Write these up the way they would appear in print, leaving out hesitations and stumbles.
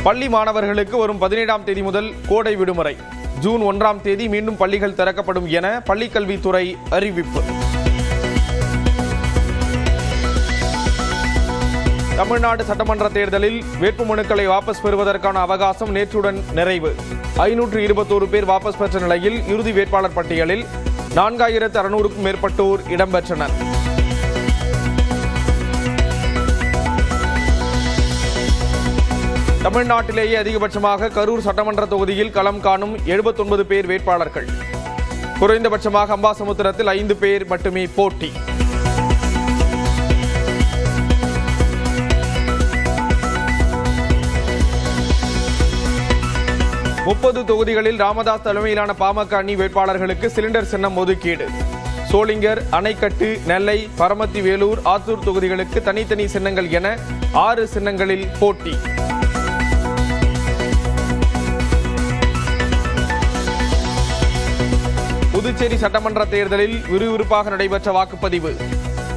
பள்ளி மாணவர்களுக்கு வரும் 17ஆம் தேதி முதல் கோடை விடுமுறை. ஜூன் 1ஆம் தேதி மீண்டும் பள்ளிகள் திறக்கப்படும் என பள்ளிக்கல்வித்துறை அறிவிப்பு. தமிழ்நாடு சட்டமன்ற தேர்தலில் வேட்புமனுக்களை வாபஸ் பெறுவதற்கான அவகாசம் நேற்றுடன் நிறைவு. 521 பேர் வாபஸ் பெற்ற நிலையில் இறுதி வேட்பாளர் பட்டியலில் 4600க்கும் மேற்பட்டோர் இடம்பெற்றனர். தமிழ்நாட்டிலேயே அதிகபட்சமாக கரூர் சட்டமன்ற தொகுதியில் களம் காணும் 79 பேர் வேட்பாளர்கள். குறைந்தபட்சமாக அம்பாசமுத்திரத்தில் 5 பேர் மட்டுமே போட்டி. முப்பது தொகுதிகளில் ராமதாஸ் தலைமையிலான பாமக அணி வேட்பாளர்களுக்கு சிலிண்டர் சின்னம் ஒதுக்கீடு. சோளிங்கர், அணைக்கட்டு, நெல்லை, பரமத்தி வேலூர், ஆத்தூர் தொகுதிகளுக்கு தனித்தனி சின்னங்கள் என 6 சின்னங்களில் போட்டி. புதுச்சேரி சட்டமன்ற தேர்தலில் விறுவிறுப்பாக நடைபெற்ற வாக்குப்பதிவு.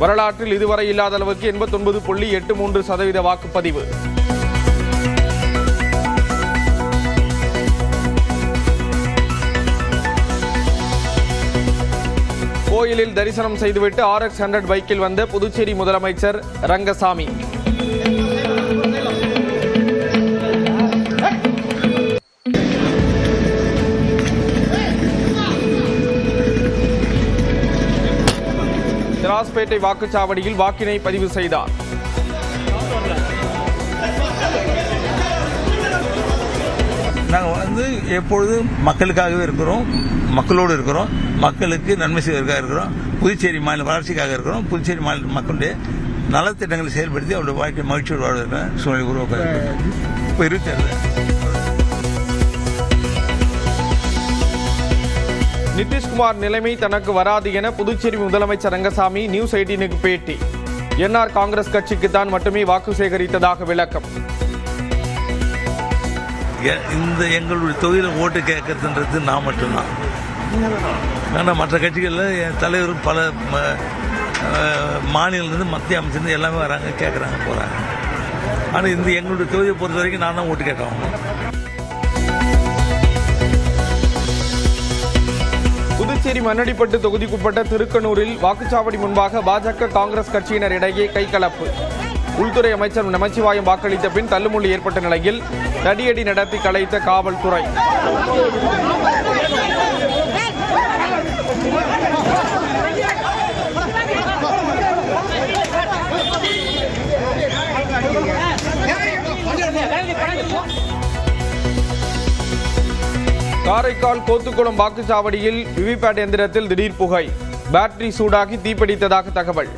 வரலாற்றில் இதுவரை இல்லாத அளவுக்கு 89.83% வாக்குப்பதிவு. கோயிலில் தரிசனம் செய்துவிட்டு RX 100 பைக்கில் வந்த புதுச்சேரி முதலமைச்சர் ரங்கசாமி. திராஸ்பேட்டை வாக்குச்சாவடியில் வாக்கினை பதிவு செய்தார். நாங்கள் எப்பொழுதும் மக்களுக்காகவே இருக்கிறோம், மக்களோடு இருக்கிறோம், மக்களுக்கு நன்மை செய்வதற்காக இருக்கிறோம், புதுச்சேரி மாநில வளர்ச்சிக்காக இருக்கிறோம், புதுச்சேரி மாநில மக்களுடைய நலத்திட்டங்களை செயல்படுத்தி அவருடைய வாழ்க்கை மகிழ்ச்சியோடு வாழ்வதற்கான சூழ்நிலை உருவாக்க இப்போ இருக்கிறது. நிதிஷ்குமார் நிலைமை தனக்கு வராது என புதுச்சேரி முதலமைச்சர் ரங்கசாமி நியூஸ் 18க்கு பேட்டி. என்ஆர் காங்கிரஸ் கட்சிக்கு தான் மட்டுமே வாக்கு சேகரித்ததாக விளக்கம். இந்த எங்களுடைய தொகுதியில் ஓட்டு கேட்கறதுன்றது நான் மட்டும்தான். ஆனால் மற்ற கட்சிகளில் என் தலைவரும் பல மாநிலத்திலிருந்து மத்திய அமைச்சர் எல்லாமே வராங்க, கேட்குறாங்க, போகிறாங்க. ஆனால் இந்த எங்களுடைய தொகுதியை பொறுத்த வரைக்கும் நான் தான் ஓட்டு கேட்கணும். புதுச்சேரி மண்ணடிப்பட்டு தொகுதிக்குட்பட்ட திருக்கனூரில் வாக்குச்சாவடி முன்பாக பாஜக காங்கிரஸ் கட்சியினர் இடையே கைகலப்பு. உள்துறை அமைச்சர் நமச்சிவாயம் வாக்களித்த பின் தள்ளுமுள்ளு ஏற்பட்ட நிலையில் தடியடி நடத்தி கலைத்த காவல்துறை. காரைக்கால் கோத்துக்குளம் வாக்குச்சாவடியில் விவிபேட் எந்திரத்தில் திடீர் புகை. பேட்டரி சூடாகி தீப்பிடித்ததாக தகவல்.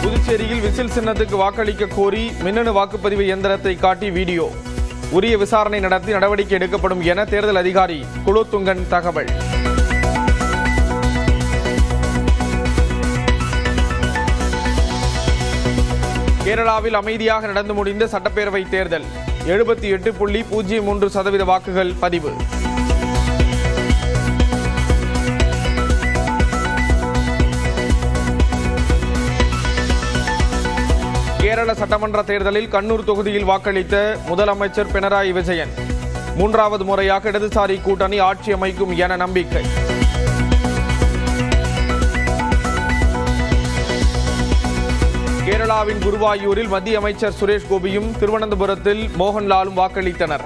புதுச்சேரியில் விசில் சின்னத்துக்கு வாக்களிக்க கோரி மின்னணு வாக்குப்பதிவு இயந்திரத்தை காட்டி வீடியோ. உரிய விசாரணை நடத்தி நடவடிக்கை எடுக்கப்படும் என தேர்தல் அதிகாரி குலோத்துங்கன் தகவல். கேரளாவில் அமைதியாக நடந்து முடிந்த சட்டப்பேரவை தேர்தல். 78.03% வாக்குகள் பதிவு. கேரள சட்டமன்ற தேர்தலில் கண்ணூர் தொகுதியில் வாக்களித்த முதலமைச்சர் பினராயி விஜயன். 3வது முறையாக இடதுசாரி கூட்டணி ஆட்சி அமைக்கும் என நம்பிக்கை. கேரளாவின் குருவாயூரில் மத்திய அமைச்சர் சுரேஷ் கோபியும் திருவனந்தபுரத்தில் மோகன்லாலும் வாக்களித்தனர்.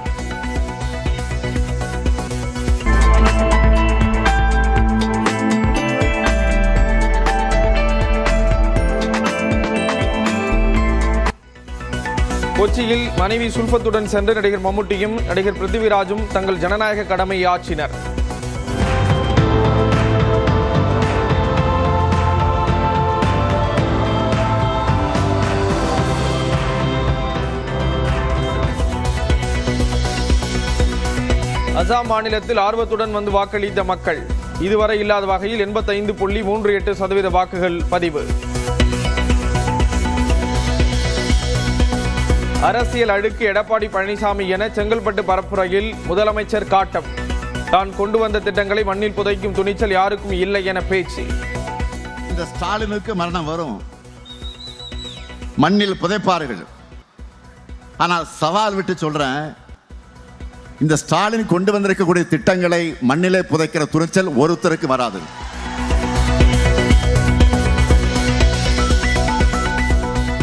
கொச்சியில் மனைவி சுல்பத்துடன் சென்று நடிகர் மம்முட்டியும் நடிகர் பிருத்திவிராஜும் தங்கள் ஜனநாயக கடமையை ஆற்றினர். அசாம் மாநிலத்தில் ஆர்வத்துடன் வந்து வாக்களித்த மக்கள். இதுவரை இல்லாத வகையில் 85.38% வாக்குகள் பதிவு. அரசியல் அழுக்கு எடப்பாடி பழனிசாமி என செங்கல்பட்டு பரப்புரையில் முதலமைச்சர் காட்டம். தான் கொண்டு வந்த திட்டங்களை மண்ணில் புதைக்கும் துணிச்சல் யாருக்கும் இல்லை என பேச்சு. இந்த ஸ்டாலினுக்கு மரணம் வரும், மண்ணில் புதைப்பார்கள். ஆனால் சவால் விட்டு சொல்றேன், இந்த ஸ்டாலின் கொண்டு வந்திருக்கக்கூடிய திட்டங்களை மண்ணிலே புதைக்கிற துணிச்சல் ஒருத்தருக்கு வராது.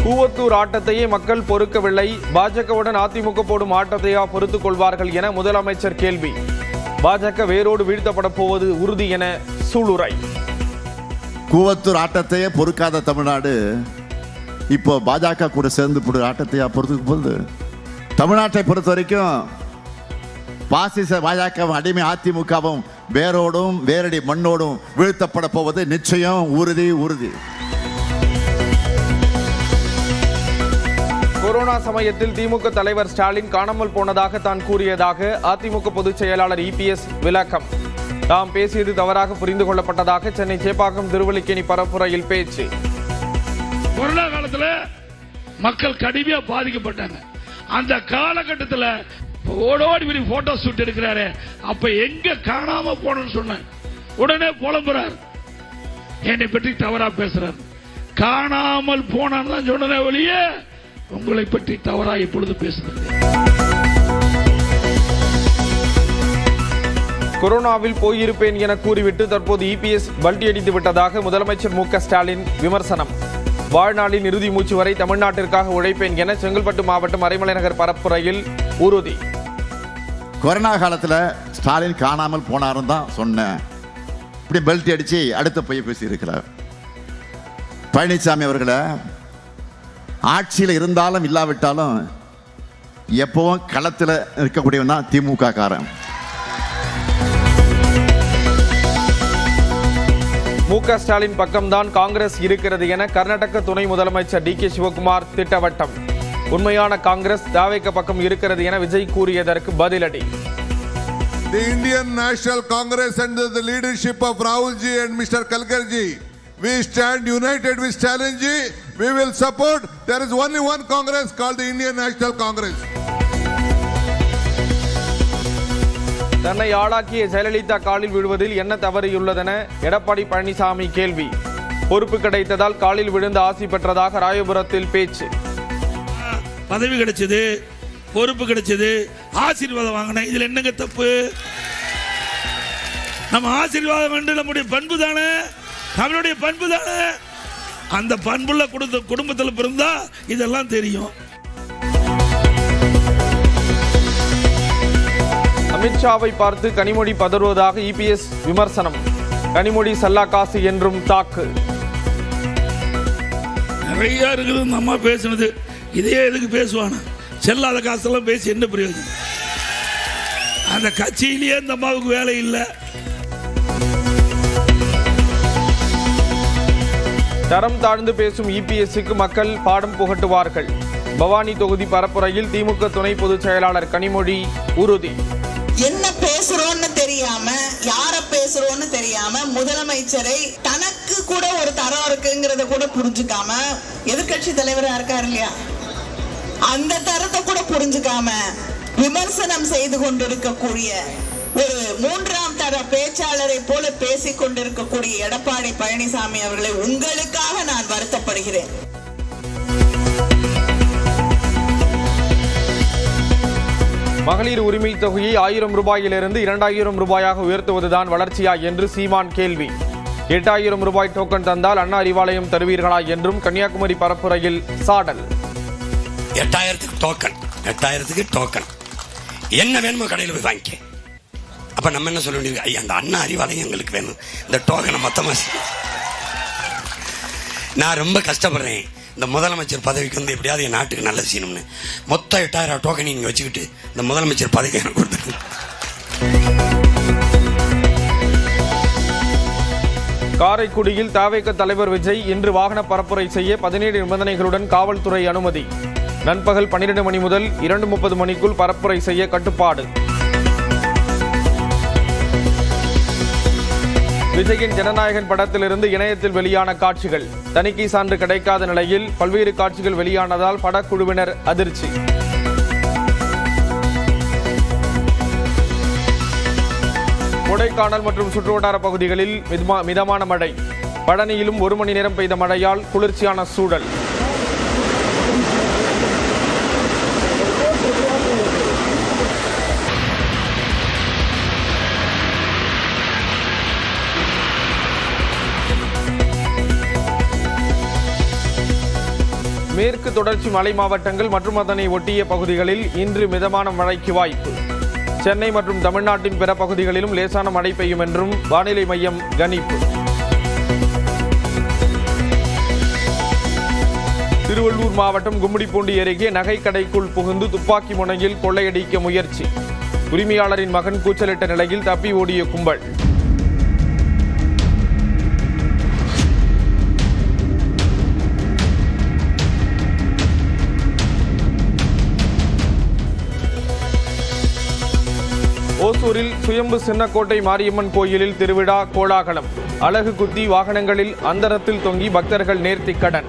கூவத்தூர் ஆட்டத்தையே மக்கள் பொறுக்கவில்லை, பாஜகவுடன் அதிமுக போடும் ஆட்டத்தையா பொறுத்துக் கொள்வார்கள் என முதலமைச்சர் கேள்வி. பாஜக வேரோடு வீழ்த்தப்பட போவது உறுதி என சூளுரை. கூவத்தூர் ஆட்டத்தையே பொறுக்காத தமிழ்நாடு இப்போ பாஜக கூட சேர்ந்து போடுற ஆட்டத்தையா பொறுத்துக்கு போகுது. தமிழ்நாட்டை பொறுத்த வரைக்கும் பாசிச பாஜகவும் அடிமை அதிமுகவும் வேரோடும் வேரடி மண்ணோடும் வீழ்த்தப்பட போவது நிச்சயம், உறுதி உறுதி. கொரோனா சமயத்தில் திமுக தலைவர் ஸ்டாலின் காணாமல் போனதாக தான் கூறியதாக அதிமுக பொதுச் செயலாளர் இபிஎஸ் விளக்கம். தாம் பேசியது தவறாக புரிந்து கொள்ளப்பட்டதாக சென்னை சேப்பாக்கம் திருவல்லிக்கேணி பரப்புரையில் பேச்சு. கொரோனா காலத்துல மக்கள் கடுமையா பாதிக்கப்பட்டாங்க. அந்த காலகட்டத்தில் ஓடோடி போட்டோ ஷூட் எடுக்கிறாரு. அப்ப எங்க காணாம போனோம்னு சொன்ன உடனே புலம்புறார், என்னை பற்றி தவறா பேசுறார். காணாமல் போனான்னு தான் சொன்னதே ஒழிய உங்களை பற்றி தவறா எப்பொழுது பேசுறது. கொரோனாவில் போயிருப்பேன் என கூறிவிட்டு தற்போது இபிஎஸ் பல்டி அடித்து விட்டதாக முதலமைச்சர் மு க ஸ்டாலின் விமர்சனம். வாழ்நாளின் இறுதி மூச்சு வரை தமிழ்நாட்டிற்காக உழைப்பேன் என செங்கல்பட்டு மாவட்டம் அரைமலைநகர் பரப்புரையில் உறுதி. கொரோனா காலத்தில் ஸ்டாலின் காணாமல் போனாரும் தான் சொன்னேன். இப்படி பெல்ட் அடிச்சு அடுத்த போய் பேசி இருக்கிறார். பழனிசாமி அவர்களை ஆட்சியில் இருந்தாலும் இல்லாவிட்டாலும் எப்பவும் களத்தில் இருக்கக்கூடியவன் தான் திமுக காரன். மு க ஸ்டாலின் பக்கம்தான் காங்கிரஸ் இருக்கிறது என கர்நாடக துணை முதலமைச்சர் டி கே சிவகுமார் திட்டவட்டம். உண்மையான காங்கிரஸ் தாவேக பக்கம் இருக்கிறது என விஜய் கூறியதற்கு பதிலடி. The Indian National Congress under the leadership of Rahul ji and Mr. Kalkar ji, we stand united with Stalin ji. We will support. There is only one Congress called the Indian National Congress. தன்னை ஆளாக்கிய ஜெயலலிதா காலில் விழுவதில் என்ன தவறியுள்ளதென எடப்பாடி பழனிசாமி கேள்வி. பொறுப்பு கிடைத்ததால் காலில் விழுந்து ஆசி பெற்றதாக ராயபுரத்தில் பேச்சு. பதவி கிடைச்சது, பொறுப்பு கிடைச்சது, ஆசீர்வாதம் வாங்கின, இதுல என்னங்க தப்பு? நம்ம ஆசீர்வாதம் என்று நம்முடைய பண்பு தானே, நம்மளுடைய பண்பு தானே. அந்த பண்புள்ள குடும்பத்தில் பிறந்தா இதெல்லாம் தெரியும். அமித்ஷாவை பார்த்து கனிமொழி பதறுவதாக இபிஎஸ் விமர்சனம். கனிமொழி சல்லா காசு என்றும் தாக்கு. நிறைய இருக்குது இந்த அம்மா பேசுனது. இதே எதுக்கு பேசுவானா? செல்லாத காசெல்லாம் பேசி என்ன பிரயோஜனம்? அந்த கட்சியிலேயே இந்த அம்மாவுக்கு வேலை இல்லை. தரம் தாழ்ந்து பேசும் இபிஎஸ்க்கு மக்கள் பாடம் புகட்டுவார்கள். பவானி தொகுதி பரப்புரையில் திமுக துணை பொதுச் செயலாளர் கனிமொழி உறுதி. என்ன பேசுறோம்னு தெரியாம, யார பேசுறோம்னு தெரியாம, முதலமைச்சரை தனக்கு கூட ஒரு தரம் இருக்குங்கிறத கூட புரிஞ்சுக்காம, எதிர்கட்சி தலைவரா இருக்காரு இல்லையா, அந்த தரத்தை கூட புரிஞ்சுக்காம விமர்சனம் செய்து கொண்டிருக்கக்கூடிய ஒரு மூன்றாம் தர பேச்சாளரை போல பேசிக் கொண்டிருக்கக்கூடிய எடப்பாடி பழனிசாமி அவர்களை உங்களுக்காக நான் வருத்தப்படுகிறேன். மகளிர் உரிமை தொகையை 1000 ரூபாயிலிருந்து 2000 ரூபாயாக உயர்த்துவதுதான் வளர்ச்சியா என்று சீமான் கேள்வி. 8000 ரூபாய் டோக்கன் தந்தால் அண்ணா அறிவாலயம் தருவீர்களா என்றும் கன்னியாகுமரி பரப்புரையில் சாடல். 8000க்கு டோக்கன் என்ன வேணுமோ கடையில் போய் வாங்கிக்க. அப்ப நம்ம என்ன சொல்ல வேண்டியது? ஐயா, அந்த அண்ணா அறிவாலயம் எங்களுக்கு வேணும், இந்த டோக்கனை மொத்தமா. நான் ரொம்ப கஷ்டப்படுறேன். இந்த முதலமைச்சர் பதவிக்கு வந்து எப்படியாவது என் நாட்டுக்கு நல்லது செய்யணும்னு மொத்தம் 8000 டோக்கன் நீங்க வச்சுக்கிட்டு இந்த முதலமைச்சர் பதவி எனக்கு கொடுத்துருங்க. காரைக்குடியில் தாவேக தலைவர் விஜய் இன்று வாகன பரப்புரை செய்ய 17 நிபந்தனைகளுடன் காவல்துறை அனுமதி. நண்பகல் 12 மணி முதல் 2:30 மணிக்குள் பரப்புரை செய்ய கட்டுப்பாடு. விஜயின் ஜனநாயகன் படத்திலிருந்து இணையத்தில் வெளியான காட்சிகள். தணிக்கை சான்று கிடைக்காத நிலையில் பல்வேறு காட்சிகள் வெளியானதால் படக்குழுவினர் அதிர்ச்சி. கொடைக்கானல் மற்றும் சுற்றுவட்டார பகுதிகளில் மிதமான மழை. பழனியிலும் 1 மணி நேரம் பெய்த மழையால் குளிர்ச்சியான சூழல். மேற்கு தொடர்ச்சி மலை மாவட்டங்கள் மற்றும் அதனை ஒட்டிய பகுதிகளில் இன்று மிதமான மழைக்கு வாய்ப்பு. சென்னை மற்றும் தமிழ்நாட்டின் பிற பகுதிகளிலும் லேசான மழை பெய்யும் என்றும் வானிலை மையம் கணிப்பு. திருவள்ளூர் மாவட்டம் கும்மிடிப்பூண்டி அருகே நகை கடைக்குள் புகுந்து துப்பாக்கி முனையில் கொள்ளையடிக்க முயற்சி. உரிமையாளரின் மகன் கூச்சலிட்ட நிலையில் தப்பி ஓடிய கும்பல். ஓசூரில் சுயம்பு சின்னக்கோட்டை மாரியம்மன் கோயிலில் திருவிழா கோலாகலம். அலகு குத்தி வாகனங்களில் அந்தரத்தில் தொங்கி பக்தர்கள் நேர்த்திக்கடன்.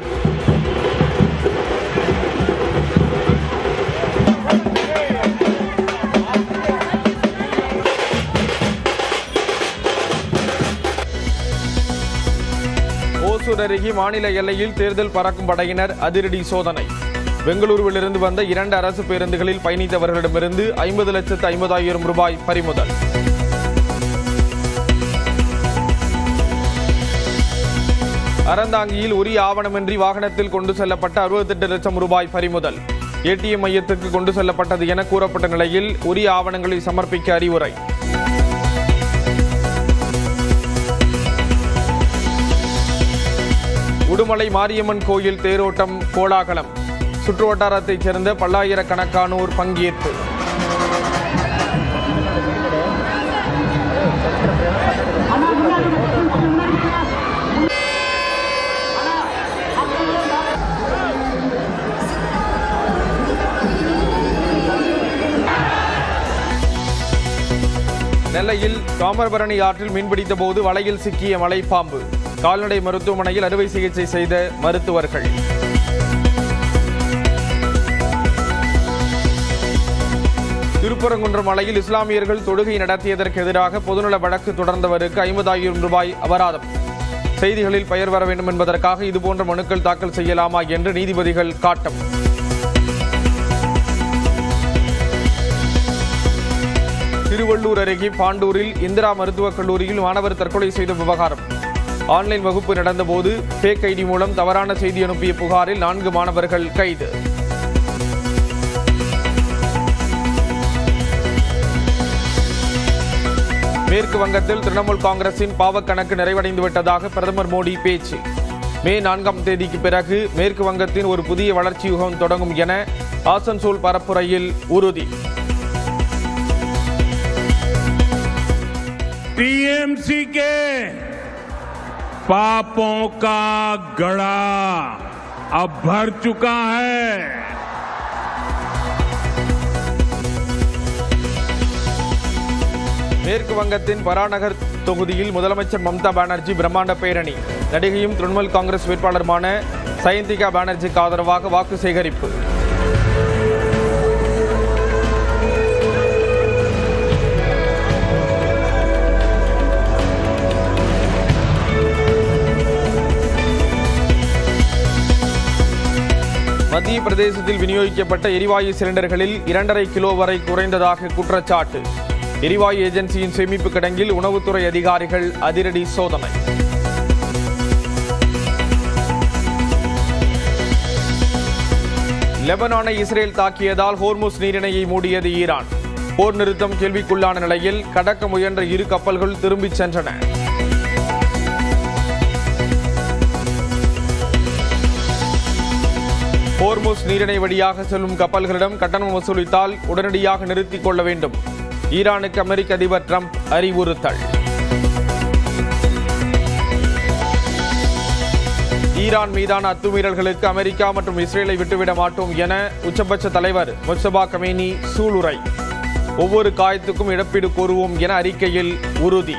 ஓசூர் அருகே மாநில எல்லையில் தேர்தல் பறக்கும் படையினர் அதிரடி சோதனை. பெங்களூருவிலிருந்து வந்த 2 அரசு பேருந்துகளில் பயணித்தவர்களிடமிருந்து 50,50,000 ரூபாய் பறிமுதல். அறந்தாங்கியில் உரிய ஆவணமின்றி வாகனத்தில் கொண்டு செல்லப்பட்ட 68 லட்சம் ரூபாய் பறிமுதல். ஏடிஎம் மையத்துக்கு கொண்டு செல்லப்பட்டது என கூறப்பட்ட நிலையில் உரிய ஆவணங்களை சமர்ப்பிக்க அறிவுரை. உடுமலை மாரியம்மன் கோயில் தேரோட்டம் கோலாகலம். சுற்றுவட்டாரத்தைச் சேர்ந்த பல்லாயிரக்கணக்கானோர் பங்கேற்பு. நெல்லையில் தாமிரபரணி ஆற்றில் மீன்பிடித்த போது வலையில் சிக்கிய மலைப்பாம்பு. கால்நடை மருத்துவமனையில் அறுவை சிகிச்சை செய்த மருத்துவர்கள். திருப்பரங்குன்றம் மலையில் இஸ்லாமியர்கள் தொழுகை நடத்தியதற்கு எதிராக பொதுநல வழக்கு தொடர்ந்தவருக்கு 50,000 ரூபாய் அபராதம். செய்திகளில் பெயர் வர வேண்டும் என்பதற்காக இதுபோன்ற மனுக்கள் தாக்கல் செய்யலாமா என்று நீதிபதிகள் காட்டம். திருவள்ளூர் அருகே பாண்டூரில் இந்திரா மருத்துவக் கல்லூரியில் மாணவர் தற்கொலை செய்த விவகாரம். ஆன்லைன் வகுப்பு நடந்தபோது ஃபேக் ஐடி மூலம் தவறான செய்தி அனுப்பிய புகாரில் 4 மாணவர்கள் கைது. மேற்கு வங்கத்தில் திரிணாமுல் காங்கிரசின் பாவக்கணக்கு நிறைவடைந்துவிட்டதாக பிரதமர் மோடி பேச்சு. மே 4ஆம் தேதிக்கு பிறகு மேற்கு வங்கத்தின் ஒரு புதிய வளர்ச்சி யுகம் தொடங்கும் என ஆசன்சோல் பரப்புரையில் உறுதி. टीएमसी के पापों का गड़ा अब भर चुका है. மேற்கு வங்கத்தின் பராநகர் தொகுதியில் முதலமைச்சர் மம்தா பானர்ஜி பிரம்மாண்ட பேரணி. நடிகையும் திரிணாமுல் காங்கிரஸ் வேட்பாளருமான சயந்திகா பானர்ஜிக்கு ஆதரவாக வாக்கு சேகரிப்பு. மத்திய பிரதேசத்தில் விநியோகிக்கப்பட்ட எரிவாயு சிலிண்டர்களில் 2.5 கிலோ வரை குறைந்ததாக குற்றச்சாட்டு. எரிவாயு ஏஜென்சியின் சேமிப்பு கிடங்கில் உணவுத்துறை அதிகாரிகள் அதிரடி சோதனை. லெபனானை இஸ்ரேல் தாக்கியதால் ஹோர்முஸ் நீரிணையை மூடியது ஈரான். போர் நிறுத்தம் கேள்விக்குள்ளான நிலையில் கடக்க முயன்ற 2 கப்பல்கள் திரும்பிச் சென்றன. ஹோர்முஸ் நீரிணை வழியாக செல்லும் கப்பல்களிடம் கட்டணம் வசூலித்தால் உடனடியாக நிறுத்திக் கொள்ள வேண்டும். ஈரானுக்கு அமெரிக்க அதிபர் டிரம்ப் அறிவுறுத்தல். ஈரான் மீதான அத்துமீறல்களுக்கு அமெரிக்கா மற்றும் இஸ்ரேலை விட்டுவிட மாட்டோம் என உச்சபட்ச தலைவர் முஜ்தபா கமேனி சூளுரை. ஒவ்வொரு காயத்துக்கும் இழப்பீடு கோருவோம் என அறிக்கையில் உறுதி.